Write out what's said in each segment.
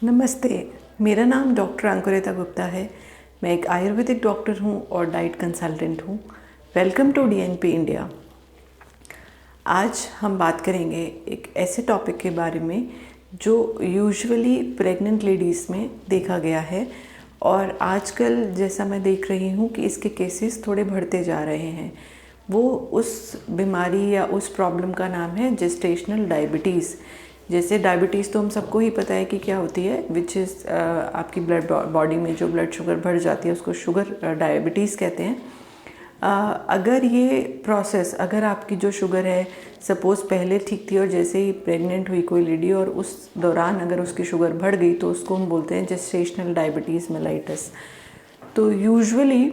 नमस्ते। मेरा नाम डॉक्टर अंकुरिता गुप्ता है। मैं एक आयुर्वेदिक डॉक्टर हूँ और डाइट कंसल्टेंट हूँ। Welcome to DNP India. आज हम बात करेंगे एक ऐसे टॉपिक के बारे में जो यूजुअली प्रेग्नेंट लेडीज़ में देखा गया है और आजकल जैसा मैं देख रही हूँ कि इसके केसेस थोड़े बढ़ते जा रहे हैं। वो उस बीमारी या उस प्रॉब्लम का नाम है जेस्टेशनल डायबिटीज़। जैसे डायबिटीज़ तो हम सबको ही पता है कि क्या होती है, विच इज़ आपकी ब्लड बॉडी में जो ब्लड शुगर बढ़ जाती है उसको शुगर डायबिटीज़ कहते हैं। अगर ये प्रोसेस, अगर आपकी जो शुगर है सपोज़ पहले ठीक थी और जैसे ही प्रेग्नेंट हुई कोई लेडी और उस दौरान अगर उसकी शुगर बढ़ गई तो उसको हम बोलते हैं जेस्टेशनल डायबिटीज़ मेलाइटस। तो यूजुअली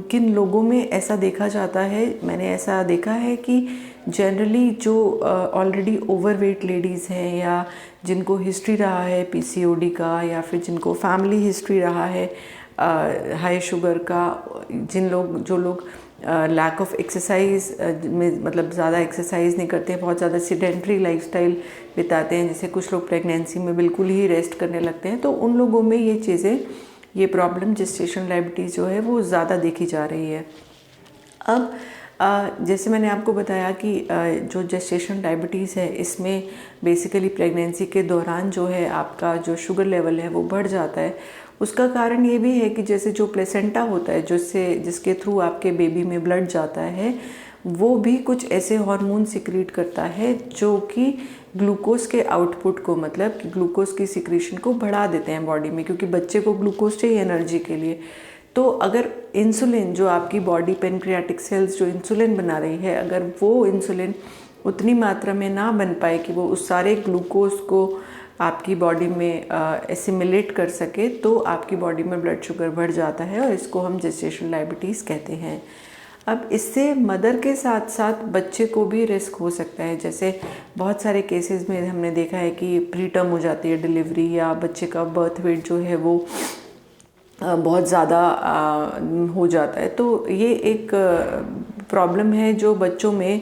किन लोगों में ऐसा देखा जाता है, मैंने ऐसा देखा है कि जनरली जो ऑलरेडी ओवरवेट लेडीज़ हैं या जिनको हिस्ट्री रहा है पीसीओडी का या फिर जिनको फैमिली हिस्ट्री रहा है हाई शुगर का, जो लोग लैक ऑफ एक्सरसाइज में मतलब ज़्यादा एक्सरसाइज नहीं करते हैं, बहुत ज़्यादा सीडेंट्री लाइफस्टाइल बिताते हैं, जैसे कुछ लोग प्रेगनेंसी में बिल्कुल ही रेस्ट करने लगते हैं, तो उन लोगों में ये प्रॉब्लम जेस्टेशनल डायबिटीज़ जो है वो ज़्यादा देखी जा रही है। अब जैसे मैंने आपको बताया कि जो जेस्टेशनल डायबिटीज़ है इसमें बेसिकली प्रेगनेंसी के दौरान जो है आपका जो शुगर लेवल है वो बढ़ जाता है। उसका कारण ये भी है कि जैसे जो प्लेसेंटा होता है जिसके थ्रू आपके बेबी में ब्लड जाता है, वो भी कुछ ऐसे हार्मोन सिक्रीट करता है जो कि ग्लूकोज के आउटपुट को, मतलब कि ग्लूकोज की सिक्रीशन को बढ़ा देते हैं बॉडी में, क्योंकि बच्चे को ग्लूकोज चाहिए एनर्जी के लिए। तो अगर इंसुलिन, जो आपकी बॉडी पेनक्रियाटिक सेल्स जो इंसुलिन बना रही है, अगर वो इंसुलिन उतनी मात्रा में ना बन पाए कि वो उस सारे ग्लूकोज को आपकी बॉडी में एसिमिलेट कर सके, तो आपकी बॉडी में ब्लड शुगर बढ़ जाता है और इसको हम जेस्टेशनल डायबिटीज़ कहते हैं। अब इससे मदर के साथ साथ बच्चे को भी रिस्क हो सकता है। जैसे बहुत सारे केसेस में हमने देखा है कि प्रीटर्म हो जाती है डिलीवरी, या बच्चे का बर्थ वेट जो है वो बहुत ज़्यादा हो जाता है। तो ये एक प्रॉब्लम है जो बच्चों में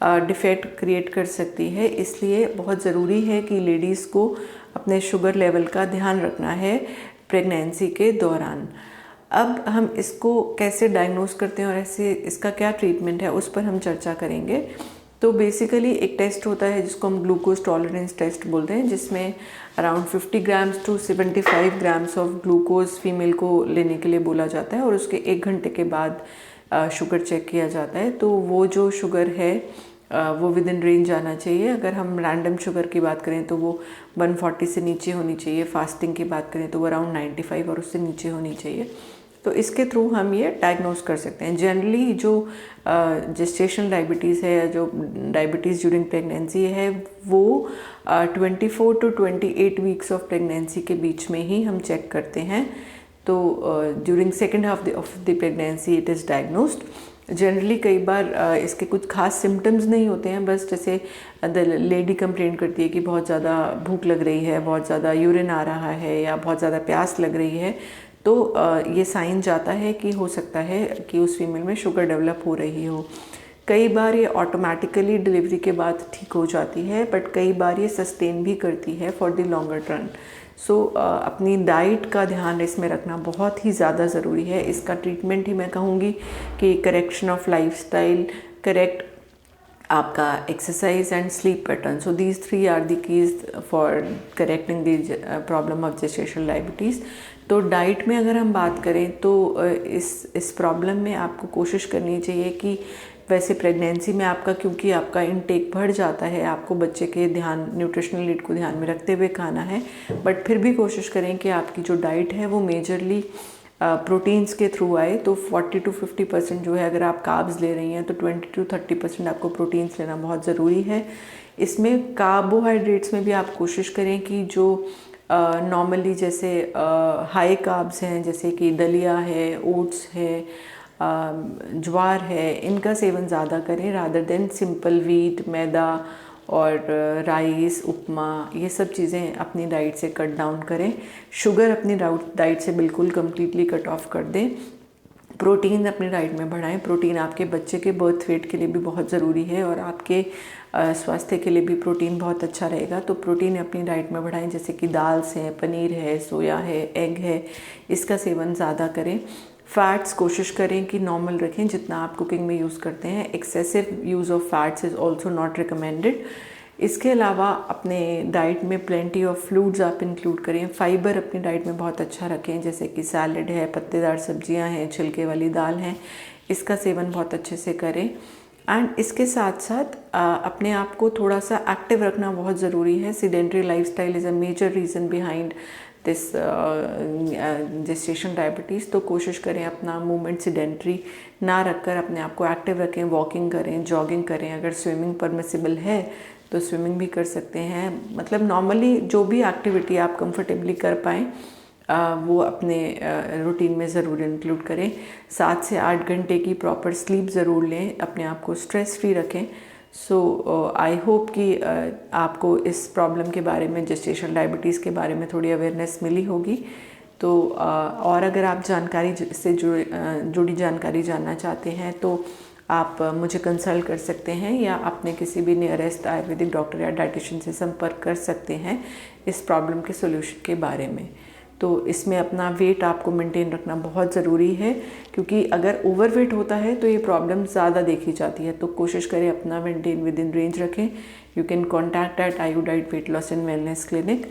डिफेक्ट क्रिएट कर सकती है। इसलिए बहुत ज़रूरी है कि लेडीज़ को अपने शुगर लेवल का ध्यान रखना है प्रेगनेंसी के दौरान। अब हम इसको कैसे डायग्नोस करते हैं और इसका क्या ट्रीटमेंट है उस पर हम चर्चा करेंगे। तो बेसिकली एक टेस्ट होता है जिसको हम ग्लूकोज टॉलरेंस टेस्ट बोलते हैं, जिसमें around 50 grams to 75 grams of glucose female को लेने के लिए बोला जाता है और उसके 1 घंटे के बाद शुगर चेक किया जाता है। तो वो जो शुगर है वो विद इन रेंज आना चाहिए। अगर हम रैंडम शुगर की बात करें तो वो 140 से नीचे होनी चाहिए। फास्टिंग की बात करें तो वो अराउंड 95 और उससे नीचे होनी चाहिए। तो इसके थ्रू हम ये डायग्नोस कर सकते हैं। जनरली जो जेस्टेशनल डायबिटीज़ है या जो डायबिटीज़ ड्यूरिंग प्रेगनेंसी है वो 24 टू 28 वीक्स ऑफ प्रेगनेंसी के बीच में ही हम चेक करते हैं। तो during second half of the pregnancy it is diagnosed. Generally कई बार इसके कुछ खास सिम्टम्स नहीं होते हैं, बस जैसे लेडी कंप्लेंट करती है कि बहुत ज़्यादा भूख लग रही है, बहुत ज़्यादा यूरिन आ रहा है या बहुत ज़्यादा प्यास लग रही है, तो ये साइन जाता है कि हो सकता है कि उस फीमेल में शुगर डेवलप हो रही हो। कई बार ये ऑटोमेटिकली डिलीवरी के बाद ठीक हो जाती है, बट कई बार ये सस्टेन भी करती है फॉर द लॉन्गर टर्म। सो अपनी डाइट का ध्यान इसमें रखना बहुत ही ज़्यादा ज़रूरी है। इसका ट्रीटमेंट ही मैं कहूँगी कि करेक्शन ऑफ लाइफस्टाइल, करेक्ट आपका exercise and sleep pattern. So these 3 are the keys for correcting the problem of gestational diabetes. तो डाइट में अगर हम बात करें तो इस प्रॉब्लम में आपको कोशिश करनी चाहिए कि वैसे प्रेगनेंसी में आपका, क्योंकि आपका इनटेक बढ़ जाता है, आपको बच्चे के न्यूट्रिशनल नीड को ध्यान में रखते हुए खाना है, बट फिर भी कोशिश करें कि आपकी जो डाइट है वो मेजरली प्रोटीन्स के थ्रू आए। तो 40 टू 50% जो है, अगर आप कार्ब्स ले रही हैं तो 20 टू 30% आपको प्रोटीन्स लेना बहुत ज़रूरी है। इसमें कार्बोहाइड्रेट्स में भी आप कोशिश करें कि जो नॉर्मली जैसे हाई कार्ब्स हैं, जैसे कि दलिया है, ओट्स है, ज्वार है, इनका सेवन ज़्यादा करें रादर देन सिंपल व्हीट, मैदा और राइस, उपमा, ये सब चीज़ें अपनी डाइट से कट डाउन करें। शुगर अपनी डाइट से बिल्कुल कम्प्लीटली कट ऑफ कर दें। प्रोटीन अपनी डाइट में बढ़ाएं। प्रोटीन आपके बच्चे के बर्थ वेट के लिए भी बहुत ज़रूरी है और आपके स्वास्थ्य के लिए भी प्रोटीन बहुत अच्छा रहेगा। तो प्रोटीन अपनी डाइट में बढ़ाएं, जैसे कि दाल है, पनीर है, सोया है, एग है, इसका सेवन ज़्यादा करें। फैट्स कोशिश करें कि नॉर्मल रखें जितना आप कुकिंग में यूज़ करते हैं। Excessive use of fats is also not recommended. इसके अलावा अपने डाइट में प्लेंटी ऑफ फ्रूट्स आप इंक्लूड करें। फाइबर अपनी डाइट में बहुत अच्छा रखें, जैसे कि सैलड है, पत्तेदार सब्जियां हैं, छिलके वाली दाल हैं, इसका सेवन बहुत अच्छे से करें। एंड इसके साथ साथ अपने आप को थोड़ा सा एक्टिव रखना बहुत ज़रूरी है। Sedentary lifestyle is a major reason behind this gestation diabetes. तो कोशिश करें अपना मूवमेंट सीडेंट्री ना रखकर अपने आप को एक्टिव रखें। वॉकिंग करें, जॉगिंग करें, अगर स्विमिंग परमिसिबल है तो स्विमिंग भी कर सकते हैं। मतलब नॉर्मली जो भी एक्टिविटी आप कंफर्टेबली कर पाएँ वो अपने रूटीन में ज़रूर इंक्लूड करें। 7 से 8 घंटे की प्रॉपर स्लीप ज़रूर लें, अपने आप को स्ट्रेस फ्री रखें। सो आई होप कि आपको इस प्रॉब्लम के बारे में, जेस्टेशनल डायबिटीज़ के बारे में थोड़ी अवेयरनेस मिली होगी। तो और अगर आप जानकारी से जुड़ी जानकारी जानना चाहते हैं तो आप मुझे कंसल्ट कर सकते हैं या अपने किसी भी नियरेस्ट आयुर्वेदिक डॉक्टर या डाइटिशियन से संपर्क कर सकते हैं इस प्रॉब्लम के सोल्यूशन के बारे में। तो इसमें अपना वेट आपको मेंटेन रखना बहुत ज़रूरी है, क्योंकि अगर ओवरवेट होता है तो ये प्रॉब्लम ज़्यादा देखी जाती है। तो कोशिश करें अपना मेंटेन विद इन रेंज रखें। यू कैन कॉन्टैक्ट एट आयुडाइट weight loss and wellness clinic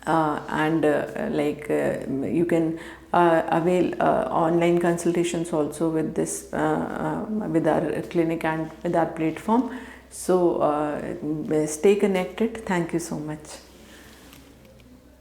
and you can avail online consultations also with this with our clinic and with our platform. So stay connected. Thank you so much.